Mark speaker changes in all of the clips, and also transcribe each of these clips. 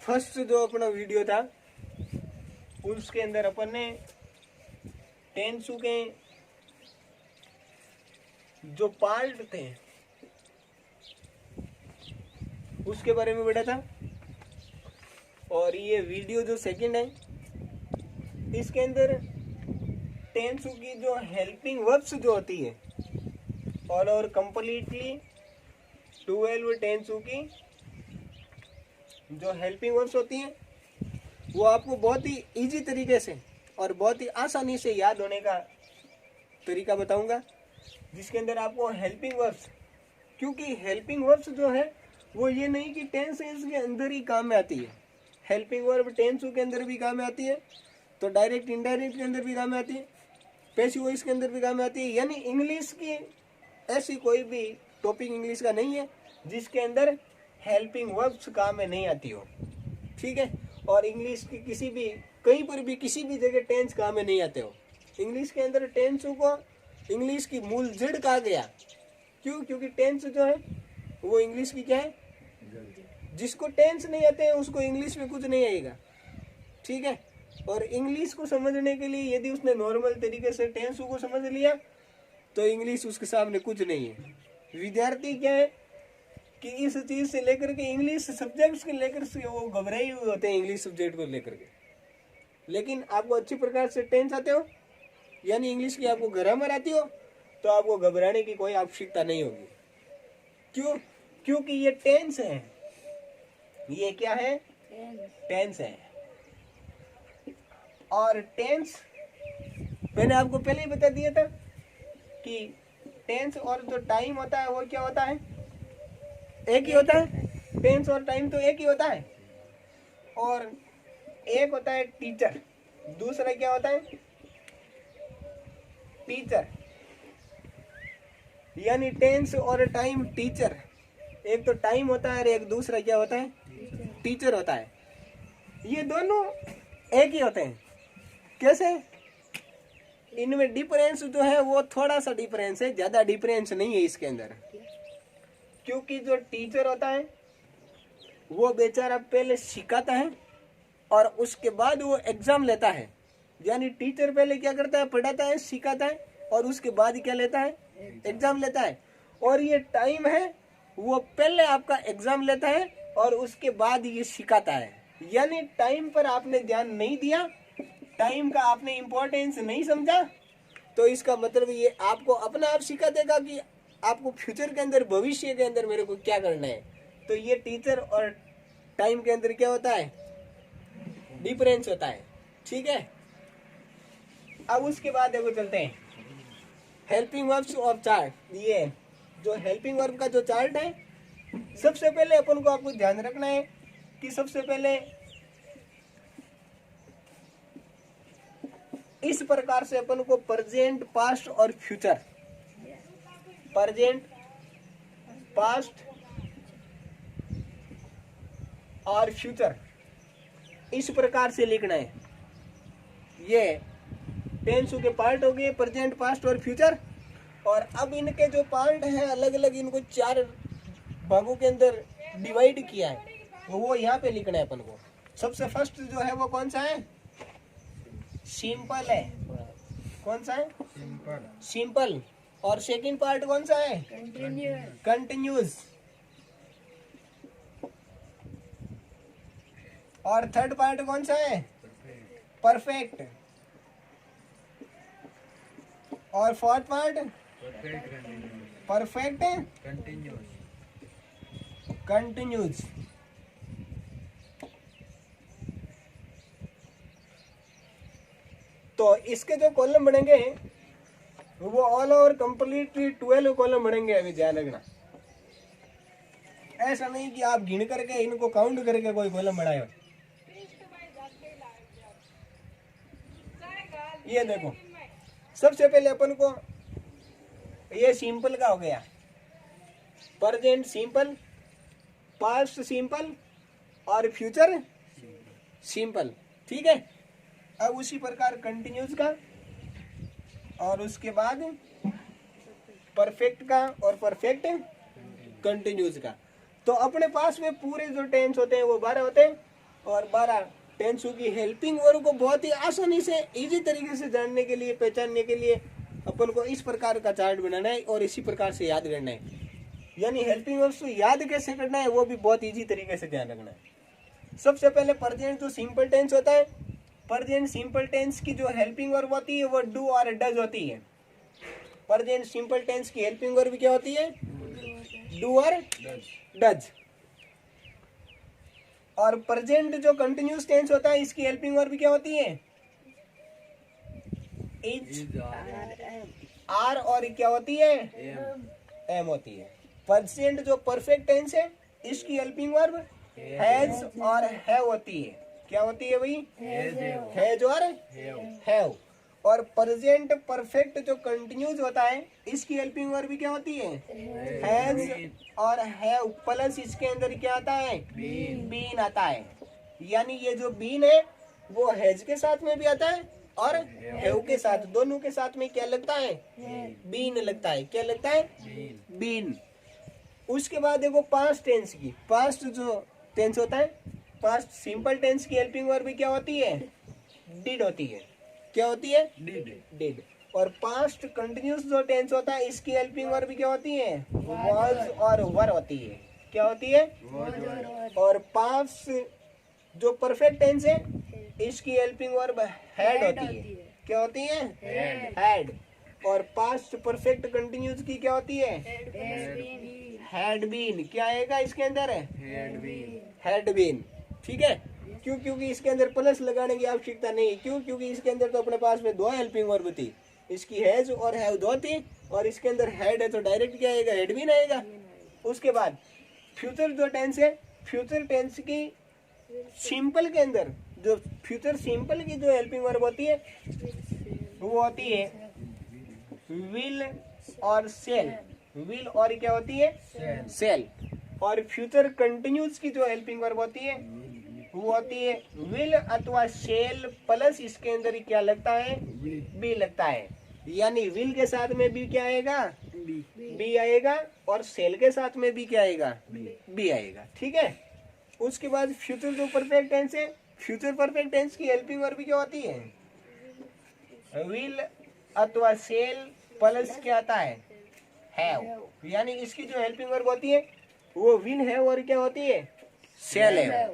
Speaker 1: First जो अपना video था उसके अंदर अपन ने टेंसू के जो पार्ट थे उसके बारे में पढ़ा था। और ये वीडियो जो सेकंड है इसके अंदर टेंसू की जो हेल्पिंग वर्ब्स जो होती है ऑल ओवर कंप्लीटली 12 टेंसू की जो हेल्पिंग वर्ब्स होती हैं वो आपको बहुत ही इजी तरीके से और बहुत ही आसानी से याद होने का तरीका बताऊंगा, जिसके अंदर आपको हेल्पिंग वर्ब्स, क्योंकि हेल्पिंग वर्ब्स जो है वो ये नहीं कि टेंस के अंदर ही काम में आती है, हेल्पिंग वर्ब टेंसू के अंदर भी काम में आती है, तो डायरेक्ट इनडायरेक्ट के अंदर भी काम में आती है, पैसिव वॉइस के अंदर भी काम में आती है। यानी इंग्लिश की ऐसी कोई भी टॉपिक इंग्लिश का नहीं है जिसके अंदर हेल्पिंग वर्ब्स काम में नहीं आती हो, ठीक है। और इंग्लिश की किसी भी कहीं पर भी किसी भी जगह टेंस काम में नहीं आते हो। इंग्लिश के अंदर टेंसों को इंग्लिश की मूल जड़ कहा गया, क्यों? क्योंकि टेंस जो है वो इंग्लिश की क्या है, जिसको टेंस नहीं आते हैं उसको इंग्लिश में कुछ नहीं आएगा, ठीक है। और इंग्लिश को समझने के लिए यदि उसने नॉर्मल तरीके से टेंसों को समझ लिया तो इंग्लिश उसके सामने कुछ नहीं है। विद्यार्थी क्या है कि इस चीज से लेकर के इंग्लिश सब्जेक्ट्स के लेकर से वो घबराए हुए होते हैं इंग्लिश सब्जेक्ट को लेकर के, लेकिन आपको अच्छी प्रकार से टेंस आते हो यानी इंग्लिश की आपको ग्रामर आती हो तो आपको घबराने की कोई आवश्यकता नहीं होगी। क्यों? क्योंकि ये टेंस है। ये क्या है? टेंस है। और टेंस मैंने आपको पहले ही बता दिया था कि टेंस और जो टाइम होता है वो क्या होता है, एक ही होता है। टेंस और टाइम तो एक ही होता है। और एक होता है टीचर, दूसरा क्या होता है? टीचर। यानी टेंस और टाइम टीचर, एक तो टाइम होता है और एक दूसरा क्या होता है? टीचर होता है। ये दोनों एक ही होते हैं। कैसे? इनमें डिफरेंस जो है वो थोड़ा सा डिफरेंस है, ज्यादा डिफरेंस नहीं है इसके अंदर। क्योंकि जो टीचर होता है वो बेचारा पहले सिखाता है और उसके बाद वो एग्जाम लेता है। यानी टीचर पहले क्या करता है? पढ़ाता है, सिखाता है और उसके बाद क्या लेता है? एग्जाम लेता है। और ये टाइम है वो पहले आपका एग्जाम लेता है और उसके बाद ये सिखाता है। यानी टाइम पर आपने ध्यान नहीं दिया, टाइम का आपने इम्पोर्टेंस नहीं समझा, तो इसका मतलब ये आपको अपना आप सिखा देगा कि आपको फ्यूचर के अंदर, भविष्य के अंदर मेरे को क्या करना है। तो ये टीचर और टाइम के अंदर क्या होता है? डिफरेंस होता है, ठीक है। अब उसके बाद देखो चलते हैं हेल्पिंग वर्ब्स ऑफ चार्ट। ये जो हेल्पिंग वर्ब का जो चार्ट है, सबसे पहले अपन को आपको ध्यान रखना है कि सबसे पहले इस प्रकार से अपन को प्रेजेंट, पास्ट और फ्यूचर, प्रेजेंट, पास्ट और फ्यूचर इस प्रकार से लिखना है। ये टेंसों के पार्ट हो गए, प्रेजेंट, पास्ट और फ्यूचर। और अब इनके जो पार्ट हैं अलग अलग, इनको 4 भागों के अंदर डिवाइड किया है, वो यहाँ पे लिखना है अपन को। सबसे फर्स्ट जो है वो कौन सा है? सिंपल है। कौन सा है? सिंपल। और सेकंड पार्ट कौन सा है? कंटिन्यूअस। और थर्ड पार्ट कौन सा है? परफेक्ट। और फोर्थ पार्ट? Perfect continuous. तो इसके जो कॉलम बनेंगे वो ऑल ओवर कंप्लीटली 12 कॉलम बनेंगे। अभी ध्यान रखना, ऐसा नहीं कि आप गिन करके इनको काउंट करके कोई कॉलम बनाए। ये देखो, सबसे पहले अपन को ये सिंपल का हो गया, प्रेजेंट सिंपल, पास्ट सिंपल और फ्यूचर सिंपल, ठीक है। अब उसी प्रकार कंटिन्यूस का और उसके बाद परफेक्ट का और परफेक्ट कंटिन्यूस का। तो अपने पास में पूरे जो टेंस होते हैं वो 12 होते हैं और 12 टेंसों की हेल्पिंग वर्ब को बहुत ही आसानी से इजी तरीके से जानने के लिए, पहचानने के लिए अपन को इस प्रकार का चार्ट बनाना है और इसी प्रकार से याद करना है। यानी हेल्पिंग वर्ब्स को याद कैसे करना है वो भी बहुत इजी तरीके से ध्यान रखना है। सबसे पहले प्रेजेंट जो सिंपल टेंस होता है, प्रेजेंट सिंपल टेंस की जो हेल्पिंग वर्ब होती है वो डू और डज होती है। प्रेजेंट सिंपल टेंस की हेल्पिंग वर्ब क्या होती है? डू और डज। और प्रेजेंट जो कंटिन्यूअस टेंस होता है इसकी हेल्पिंग वर्ब क्या होती है? इज, आर और क्या होती है? एम होती है। प्रेजेंट जो परफेक्ट टेंस है इसकी हेल्पिंग वर्ब हैज और हैव होती है। क्या होती है भाई? हैज और हैव। और प्रेजेंट परफेक्ट जो कंटिन्यूज होता है इसकी हेल्पिंग वर्ब क्या होती है? हैज और हैव प्लस इसके अंदर क्या आता है? बीन आता है। यानी ये जो बीन है वो हैज के साथ में भी आता है और हैव के साथ, दोनों के साथ में क्या लगता है? बीन लगता है। क्या लगता है? बीन। उसके बाद देखो पास्ट टेंस की, पास्ट जो टेंस होता है, पास्ट सिंपल टेंस की हेल्पिंग वर्ब क्या होती है? डिड होती है। क्या होती है? डिड। और पास्ट कंटिन्यूअस जो टेंस होता है इसकी हेल्पिंग वर्ब क्या होती है? वाज और वर होती है। क्या होती है? और पास्ट जो परफेक्ट टेंस है इसकी हेल्पिंग वर्ब हैड होती है। क्या होती है? हैड। और पास्ट परफेक्ट कंटिन्यूअस की क्या होती है? Had been. क्या आएगा इसके अंदर? Had been. ठीक है। क्यों? क्योंकि इसके अंदर प्लस लगाने की आवश्यकता नहीं। क्यों? क्योंकि इसके अंदर तो अपने पास में दो हेल्पिंग वर्ब थी, इसकी हैज और हैव दो थी, और इसके अंदर हैड है तो डायरेक्ट क्या आएगा? हैड बीन आएगा। उसके बाद फ्यूचर जो टेंस है, फ्यूचर टेंस की सिंपल के अंदर जो फ्यूचर सिंपल की जो हेल्पिंग वर्ब होती है वो होती है विल और सेल। विल और क्या होती है? सेल। और फ्यूचर कंटिन्यूस की जो हेल्पिंग वर्ब होती है वो होती है विल अथवा सेल प्लस इसके अंदर क्या लगता है? बी लगता है। यानी विल के साथ में भी क्या आएगा? बी आएगा। और सेल के साथ में भी क्या आएगा? बी आएगा। ठीक है। उसके बाद फ्यूचर जो परफेक्ट टेंस है, फ्यूचर परफेक्ट टेंस की हेल्पिंग वर्ब क्या होती है? विल अथवा सेल प्लस क्या आता है? हैव। यानी इसकी जो हेल्पिंग वर्ब होती है वो विल है और क्या होती है? सेल है।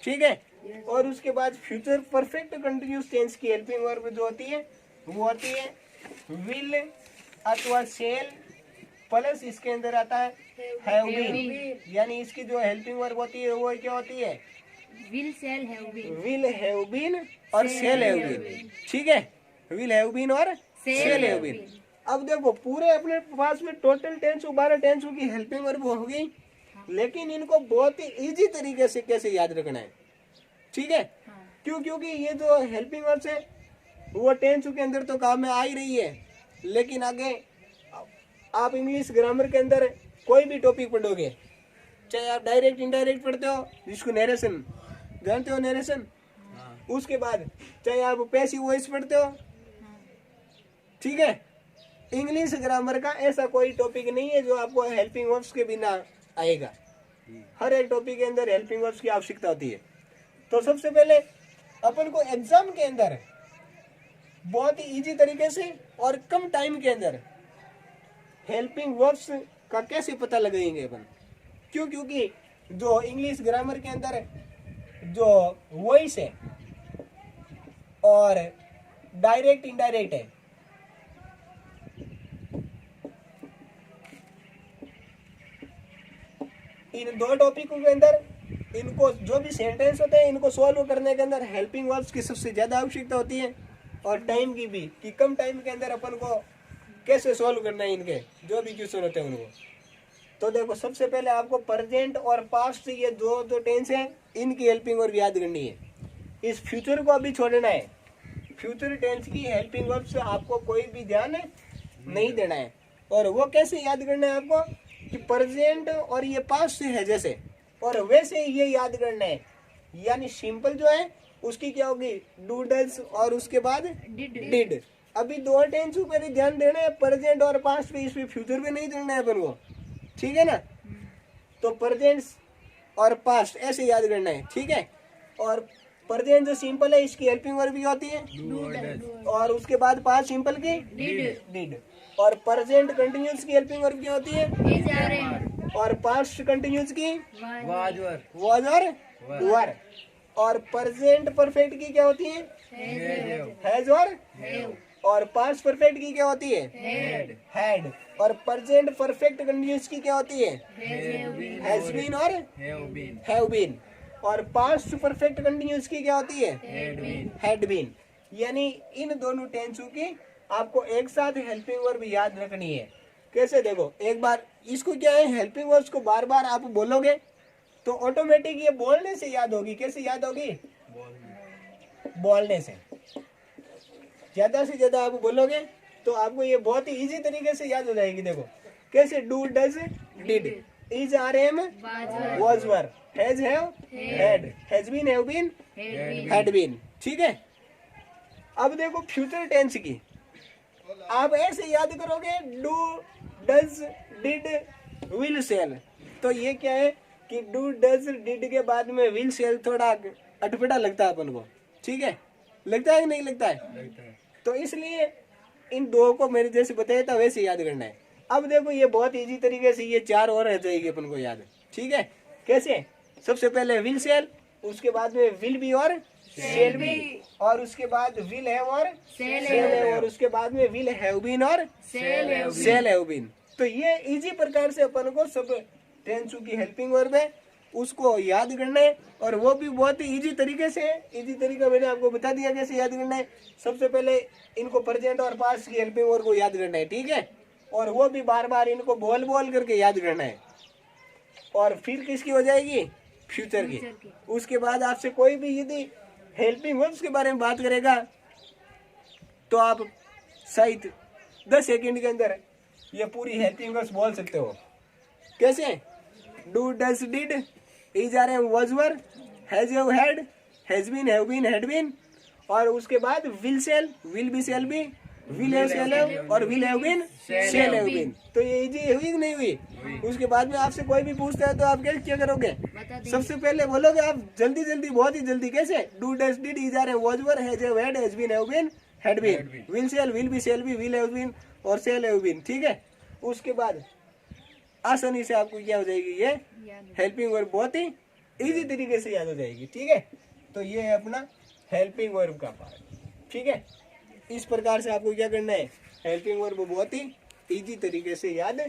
Speaker 1: ठीक है। और उसके बाद फ्यूचर परफेक्ट कंटिन्यूअस टेंस की हेल्पिंग वर्ब जो होती है वो होती है विल अथवा सेल प्लस इसके अंदर आता है हैव बीन। यानी इसकी जो हेल्पिंग वर्ब होती है वो क्या होती है?
Speaker 2: Will shall have been.
Speaker 1: Will have been और सेल हैव बीन। ठीक है। विल हैव बीन और सेल हैव बीन। अब देखो पूरे अपने पास में टोटल टेंसों 12 टेंसों की हेल्पिंग वर्ब हो गई, लेकिन इनको बहुत ही इजी तरीके से कैसे याद रखना है। ठीक है। क्यों? क्योंकि ये जो हेल्पिंग वर्ब्स है वो टेंसों के अंदर तो काम में आ ही रही है, लेकिन आगे आप इंग्लिश ग्रामर के अंदर कोई भी टॉपिक पढ़ोगे, चाहे आप डायरेक्ट इनडायरेक्ट पढ़ते हो जिसको नरेशन जानते हो, नरेशन, उसके बाद चाहे आप पैसिव वॉइस पढ़ते हो, ठीक है, इंग्लिश ग्रामर का ऐसा कोई टॉपिक नहीं है जो आपको हेल्पिंग वर्ब्स के बिना आएगा। हर एक टॉपिक के अंदर हेल्पिंग वर्ब्स की आवश्यकता होती है। तो सबसे पहले अपन को एग्जाम के अंदर बहुत ही इजी तरीके से और कम टाइम के अंदर हेल्पिंग वर्ब्स का कैसे पता लगाएंगे अपन। क्यों? क्योंकि जो इंग्लिश ग्रामर के अंदर जो वॉइस है और डायरेक्ट इनडायरेक्ट है, इन दो टॉपिकों के अंदर इनको जो भी सेंटेंस होते हैं इनको सॉल्व करने के अंदर हेल्पिंग वर्ब्स की सबसे ज्यादा आवश्यकता होती है, और टाइम की भी, कि कम टाइम के अंदर अपन को कैसे सॉल्व करना है इनके जो भी क्वेश्चन होते हैं उनको। तो देखो सबसे पहले आपको प्रेजेंट और पास्ट ये दो टेंस है इनकी हेल्पिंग वर्ब याद करनी है। इस फ्यूचर को अभी छोड़ना है। फ्यूचर टेंस की हेल्पिंग वर्ब से आपको कोई भी ध्यान नहीं देना है। और वो कैसे याद करना है आपको कि प्रेजेंट और ये पास्ट है जैसे, और वैसे ये याद करना है। यानी सिंपल जो है उसकी क्या होगी? डू डज और उसके बाद डिड। अभी दो टेंस पर ही ध्यान देना है, प्रेजेंट और पास्ट पे, इसमें फ्यूचर पे नहीं देना है अपन को। ठीक है ना। तो प्रेजेंट और पास्ट ऐसे याद करना है। ठीक है। और प्रेजेंट जो सिंपल है इसकी हेल्पिंग वर्ब भी होती है, और उसके बाद पास्ट सिंपल की डिड, और प्रेजेंट कंटिन्यूअस की हेल्पिंग वर्ब क्या होती है,
Speaker 2: Is are am.
Speaker 1: और पास्ट कंटिन्यूअस की
Speaker 2: Was.
Speaker 1: वाज और वर, और प्रेजेंट परफेक्ट की क्या होती है, हैज और
Speaker 2: Have.
Speaker 1: और पास्ट परफेक्ट की क्या होती है,
Speaker 2: Had.
Speaker 1: हैड, और प्रेजेंट परफेक्ट कंटिन्यूअस की क्या होती है,
Speaker 2: Have been.
Speaker 1: हैज बीन और हैव बीन, और पास्ट परफेक्ट कंटिन्यूअस की क्या होती है,
Speaker 2: Had been.
Speaker 1: Had been. यानी इन दोनों टेंसों की आपको एक साथ हेल्पिंग वर्ब याद रखनी है। कैसे, देखो एक बार इसको क्या है, हेल्पिंग वर्ब्स को बार बार आप बोलोगे तो ऑटोमेटिक ये बोलने से याद होगी। कैसे याद होगी, बोलने से। ज्यादा से ज्यादा आप बोलोगे तो आपको ये बहुत ही इजी तरीके से याद हो जाएगी। देखो कैसे, do does did, is are am
Speaker 2: Was.
Speaker 1: Was were, has have had, has been have been
Speaker 2: Had been.
Speaker 1: Had been. ठीक है, अब देखो फ्यूचर टेंस की आप ऐसे याद करोगे, do does did will shall. तो ये क्या है कि डू डज डिड के बाद में विल सेल थोड़ा अटपटा लगता है अपन को। ठीक है, लगता है कि नहीं लगता है, तो इसलिए इन दो को मेरे जैसे बताया था वैसे याद करना है। अब देखो ये बहुत इजी तरीके से ये चार और रह जाएगी अपन को याद। ठीक है, कैसे, सबसे पहले विल सेल, उसके बाद में विल बी और सेल बी, और उसके बाद विल हैव और
Speaker 2: Shall
Speaker 1: सेल
Speaker 2: have.
Speaker 1: है, और उसके बाद में विल हैव बीन और
Speaker 2: Shall have been.
Speaker 1: Shall have been. तो ये इजी प्रकार से अपन को सब टेंसों की हेल्पिंग वर्ब है उसको याद करना है, और वो भी बहुत ही इजी तरीके से है। इजी तरीका मैंने आपको बता दिया कैसे याद करना है। सबसे पहले इनको प्रेजेंट और पास्ट की हेल्पिंग वर्ब को याद करना है, ठीक है, और वो भी बार बार इनको बोल बोल करके याद करना है। और फिर किसकी हो जाएगी, फ्यूचर की।
Speaker 2: Future की.
Speaker 1: उसके बाद आपसे कोई भी यदि हेल्पिंग वर्ब्स के बारे में बात करेगा तो आप शायद 10 सेकंड के अंदर ये पूरी हेल्पिंग वर्ब्स बोल सकते हो। कैसे, do does did, is are am was were, has have had, has been have been had been, और उसके बाद will shall, will be shall be, will have shall have, और will have been shall have been. तो ये easy हुई कि नहीं हुई। उसके बाद में आपसे कोई भी पूछता है तो आप क्या करोगे,
Speaker 2: बता देंगे.
Speaker 1: सबसे पहले बोलोगे आप जल्दी जल्दी, बहुत ही जल्दी। कैसे, do does did, is are am was were, has have had, has been have been had been, will shall, will be shall be, will have been और सेल हैव बीन। ठीक है, उसके बाद आसानी से आपको क्या हो जाएगी, ये
Speaker 2: याद.
Speaker 1: हेल्पिंग वर्ब बहुत ही इजी तरीके से याद हो जाएगी। ठीक है, तो ये है अपना हेल्पिंग वर्ब का पार्ट। ठीक है, इस प्रकार से आपको क्या करना है, हेल्पिंग वर्ब बहुत ही इजी तरीके से याद